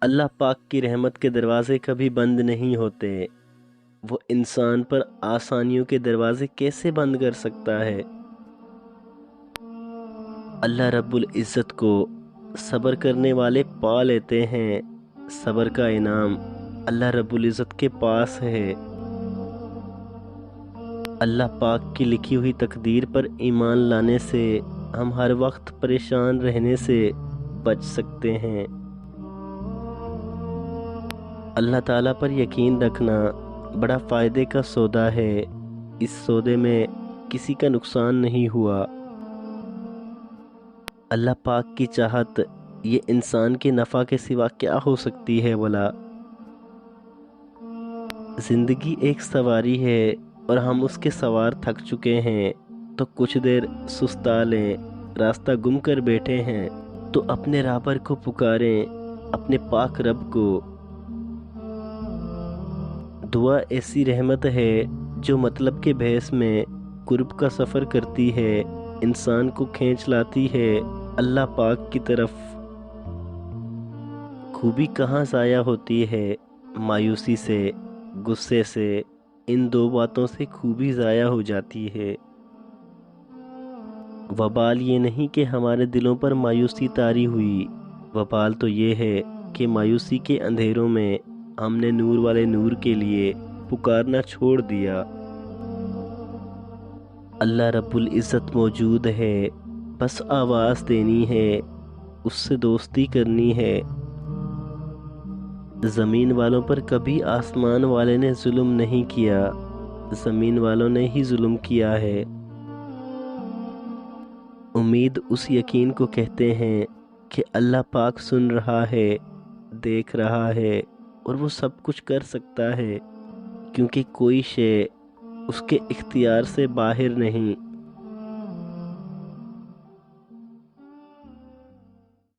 اللہ پاک کی رحمت کے دروازے کبھی بند نہیں ہوتے۔ وہ انسان پر آسانیوں کے دروازے کیسے بند کر سکتا ہے؟ اللہ رب العزت کو صبر کرنے والے پا لیتے ہیں۔ صبر کا انعام اللہ رب العزت کے پاس ہے۔ اللہ پاک کی لکھی ہوئی تقدیر پر ایمان لانے سے ہم ہر وقت پریشان رہنے سے بچ سکتے ہیں۔ اللہ تعالیٰ پر یقین رکھنا بڑا فائدے کا سودا ہے۔ اس سودے میں کسی کا نقصان نہیں ہوا۔ اللہ پاک کی چاہت یہ انسان کے نفع کے سوا کیا ہو سکتی ہے بھلا؟ زندگی ایک سواری ہے اور ہم اس کے سوار تھک چکے ہیں تو کچھ دیر سستا لیں، راستہ گم کر بیٹھے ہیں تو اپنے رہبر کو پکاریں، اپنے پاک رب کو۔ دعا ایسی رحمت ہے جو مطلب کے بحث میں قرب کا سفر کرتی ہے، انسان کو کھینچ لاتی ہے اللہ پاک کی طرف۔ خوبی کہاں ضائع ہوتی ہے؟ مایوسی سے، غصے سے۔ ان دو باتوں سے خوبی ضائع ہو جاتی ہے۔ وبال یہ نہیں کہ ہمارے دلوں پر مایوسی طاری ہوئی، وبال تو یہ ہے کہ مایوسی کے اندھیروں میں ہم نے نور والے نور کے لیے پکارنا چھوڑ دیا۔ اللہ رب العزت موجود ہے، بس آواز دینی ہے، اس سے دوستی کرنی ہے۔ زمین والوں پر کبھی آسمان والے نے ظلم نہیں کیا، زمین والوں نے ہی ظلم کیا ہے۔ امید اس یقین کو کہتے ہیں کہ اللہ پاک سن رہا ہے، دیکھ رہا ہے اور وہ سب کچھ کر سکتا ہے، کیونکہ کوئی شے اس کے اختیار سے باہر نہیں۔